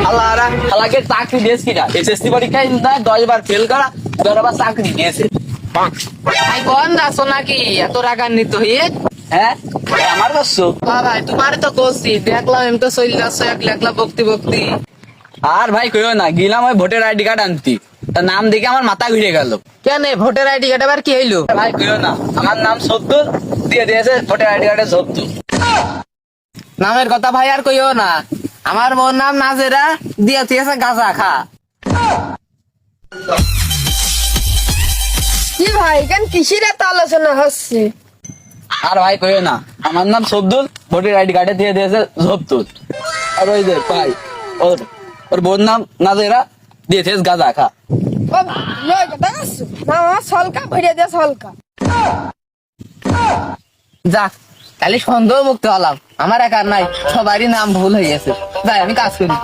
হালারা হালাকে চাকরি দিয়েছে কিনা এসএসসি পরীক্ষায় 10 বার ফেল করা এবার আবার চাকরি দিয়েছে। ভাই কোন যাচ্ছ নাকি এত রাগান্বিত হয়ে? হ্যাঁ আমার দোষ। ভাই তোমার তো করছি দেখলাম এম তো চলে যাচ্ছ একলা একলা বকতি বকতি। আর ভাই কইও না, গেলাম ওই ভোটার আইডি কার্ড আনতি, তার নাম দেখে আমার মাথা ঘুরে গেল। কেন ভোটার আইডি কার্ড আবার কি হইলো? ভাই কইও না, আমার নাম সদ্দুল দিয়ে দিয়েছে ভোটার আইডি কার্ডে সদ্দুল। নামের কথা ভাই আর কইও না, আমার মোর নাম নাজেরা দিয়ে দিয়েছে গাঁজা খা। কি ভাই কেন কিসের এত আলোচনা হচ্ছে? আর ভাই কইও না, আমার নাম সদ্দুল ভোটার আইডি কার্ডে দিয়ে দিয়েছে সদ্দুল। আর ওই যে ভাই ওর ওর বোন নাম নাজেরা দিয়েছে গাঁজা খা। ও লয় কথা আছে না, আমার সলকা ভরিয়ে দে সলকা। যাক তাহলে সন্দেহ মুক্ত হলাম, আমার একার নাই, সবারই নাম ভুল হয়ে গেছে। যাই আমি কাজ করি।